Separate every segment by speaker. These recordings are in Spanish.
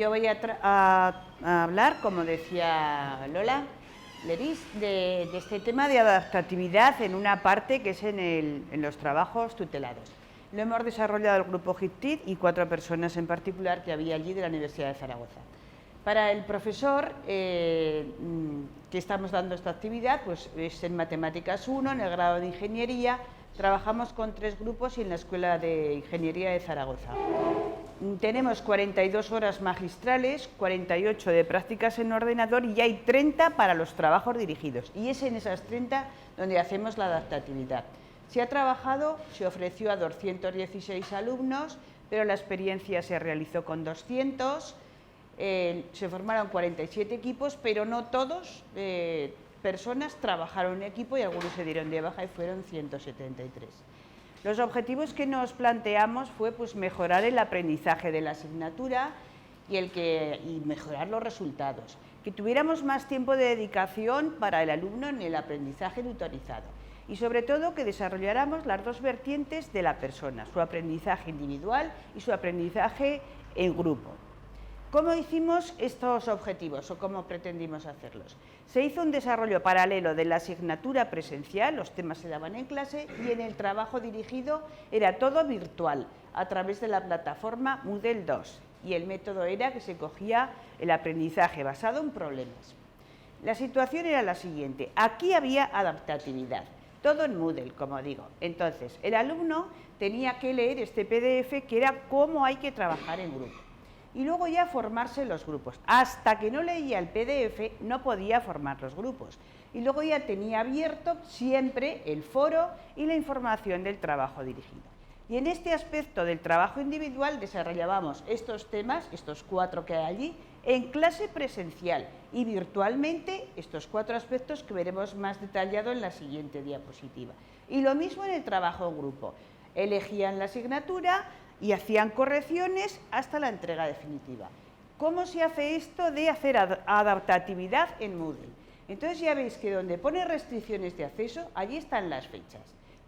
Speaker 1: yo voy a hablar, como decía Lola Leris, de este tema de adaptatividad en una parte que es en los trabajos tutelados. Lo hemos desarrollado el grupo HITTIT y 4 personas en particular que había allí de la Universidad de Zaragoza. Para el profesor que estamos dando esta actividad, pues es en Matemáticas 1, en el grado de Ingeniería. Trabajamos con 3 grupos y en la Escuela de Ingeniería de Zaragoza. Tenemos 42 horas magistrales, 48 de prácticas en ordenador y hay 30 para los trabajos dirigidos. Y es en esas 30 donde hacemos la adaptatividad. Se ha trabajado, se ofreció a 216 alumnos, pero la experiencia se realizó con 200. Se formaron 47 equipos, pero no todos personas trabajaron en equipo y algunos se dieron de baja y fueron 173. Los objetivos que nos planteamos fue pues, mejorar el aprendizaje de la asignatura y mejorar los resultados, que tuviéramos más tiempo de dedicación para el alumno en el aprendizaje tutorizado y sobre todo que desarrolláramos las 2 vertientes de la persona, su aprendizaje individual y su aprendizaje en grupo. ¿Cómo hicimos estos objetivos o cómo pretendimos hacerlos? Se hizo un desarrollo paralelo de la asignatura presencial, los temas se daban en clase, y en el trabajo dirigido era todo virtual, a través de la plataforma Moodle 2, y el método era que se cogía el aprendizaje basado en problemas. La situación era la siguiente, aquí había adaptatividad, todo en Moodle, como digo. Entonces, el alumno tenía que leer este PDF que era cómo hay que trabajar en grupo. Y luego ya formarse los grupos. Hasta que no leía el PDF no podía formar los grupos. Y luego ya tenía abierto siempre el foro y la información del trabajo dirigido. Y en este aspecto del trabajo individual desarrollábamos estos temas, estos 4 que hay allí, en clase presencial y virtualmente estos 4 aspectos que veremos más detallado en la siguiente diapositiva. Y lo mismo en el trabajo en grupo. Elegían la asignatura y hacían correcciones hasta la entrega definitiva. ¿Cómo se hace esto de hacer adaptatividad en Moodle? Entonces ya veis que donde pone restricciones de acceso, allí están las fechas.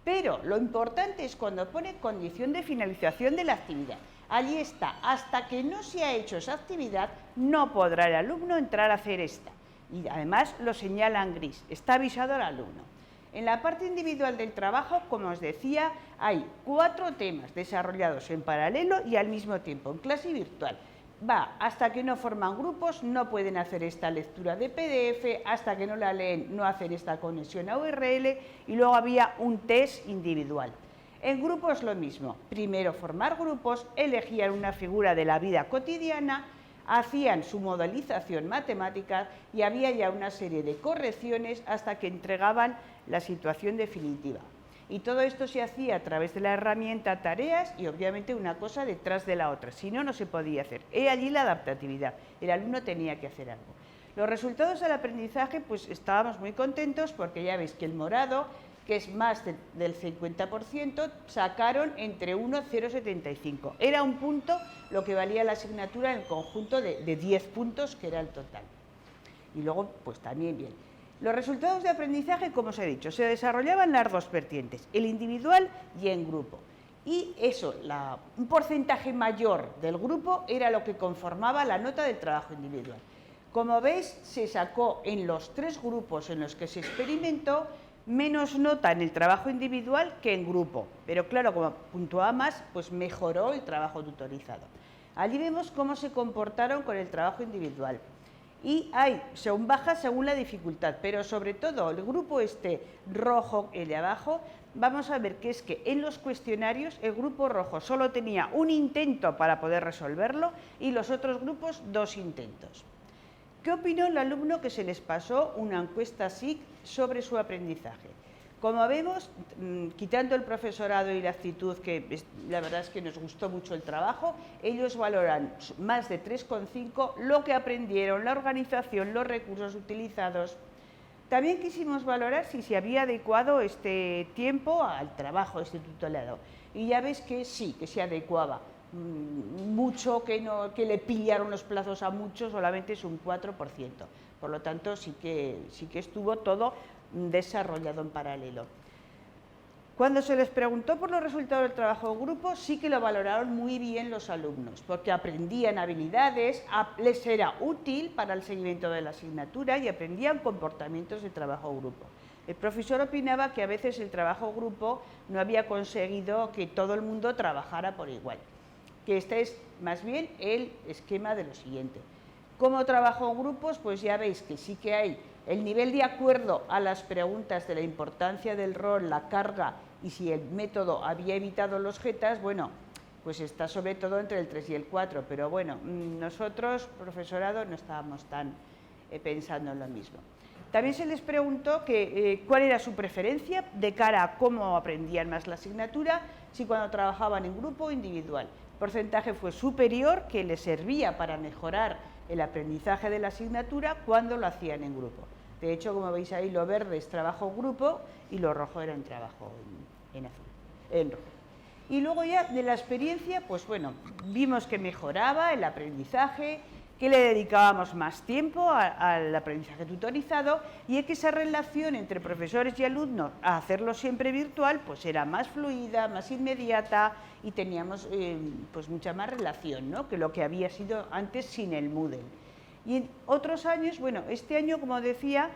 Speaker 1: Pero lo importante es cuando pone condición de finalización de la actividad. Allí está, hasta que no se ha hecho esa actividad, no podrá el alumno entrar a hacer esta. Y además lo señala en gris, está avisado al alumno. En la parte individual del trabajo, como os decía, hay 4 temas desarrollados en paralelo y al mismo tiempo, en clase virtual. Hasta que no forman grupos, no pueden hacer esta lectura de PDF, hasta que no la leen, no hacen esta conexión a URL y luego había un test individual. En grupos lo mismo, primero formar grupos, elegían una figura de la vida cotidiana, hacían su modelización matemática y había ya una serie de correcciones hasta que entregaban la situación definitiva. Y todo esto se hacía a través de la herramienta tareas y obviamente una cosa detrás de la otra, si no, no se podía hacer. He allí la adaptatividad, el alumno tenía que hacer algo. Los resultados del aprendizaje, pues estábamos muy contentos porque ya veis que el morado, que es más del 50%, sacaron entre 1 y 0,75. Era un punto lo que valía la asignatura en el conjunto de 10 puntos, que era el total. Y luego, pues también bien. Los resultados de aprendizaje, como os he dicho, se desarrollaban las 2 vertientes, el individual y en grupo. Y eso, un porcentaje mayor del grupo era lo que conformaba la nota del trabajo individual. Como veis, se sacó en los 3 grupos en los que se experimentó menos nota en el trabajo individual que en grupo, pero claro, como puntuaba más, pues mejoró el trabajo tutorizado. Allí vemos cómo se comportaron con el trabajo individual. Y son bajas según la dificultad, pero sobre todo el grupo rojo, el de abajo, vamos a ver que es que en los cuestionarios el grupo rojo solo tenía un intento para poder resolverlo y los otros grupos 2 intentos. ¿Qué opinó el alumno que se les pasó una encuesta SIC sobre su aprendizaje? Como vemos, quitando el profesorado y la actitud, que la verdad es que nos gustó mucho el trabajo, ellos valoran más de 3,5 lo que aprendieron, la organización, los recursos utilizados. También quisimos valorar si se había adecuado este tiempo al trabajo, este tutorado. Y ya ves que sí, que se adecuaba. Mucho que le pillaron los plazos a muchos, solamente es un 4%. Por lo tanto, sí que estuvo todo desarrollado en paralelo. Cuando se les preguntó por los resultados del trabajo en grupo, sí que lo valoraron muy bien los alumnos, porque aprendían habilidades, les era útil para el seguimiento de la asignatura y aprendían comportamientos de trabajo en grupo. El profesor opinaba que a veces el trabajo en grupo no había conseguido que todo el mundo trabajara por igual, que este es más bien el esquema de lo siguiente. ¿Cómo trabajo en grupos? Pues ya veis que sí que hay el nivel de acuerdo a las preguntas de la importancia del rol, la carga y si el método había evitado los jetas, bueno, pues está sobre todo entre el 3 y el 4, pero bueno, nosotros, profesorado, no estábamos tan pensando en lo mismo. También se les preguntó cuál era su preferencia de cara a cómo aprendían más la asignatura, si cuando trabajaban en grupo o individual. El porcentaje fue superior, que les servía para mejorar el aprendizaje de la asignatura cuando lo hacían en grupo. De hecho, como veis ahí, lo verde es trabajo en grupo y lo rojo era en trabajo en rojo. Y luego ya de la experiencia, pues bueno, vimos que mejoraba el aprendizaje, que le dedicábamos más tiempo al aprendizaje tutorizado y que esa relación entre profesores y alumnos, a hacerlo siempre virtual, pues era más fluida, más inmediata y teníamos pues mucha más relación, ¿no?, que lo que había sido antes sin el Moodle. Y en otros años, bueno, este año, como decía,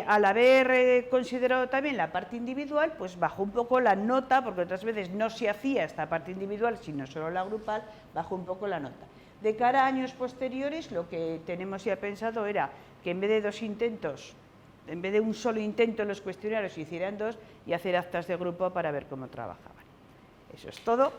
Speaker 1: al haber considerado también la parte individual, pues bajó un poco la nota, porque otras veces no se hacía esta parte individual, sino solo la grupal, bajó un poco la nota. De cara a años posteriores, lo que tenemos ya pensado era que en vez de 2 intentos, en vez de un solo intento en los cuestionarios, se hicieran 2 y hacer actas de grupo para ver cómo trabajaban. Eso es todo.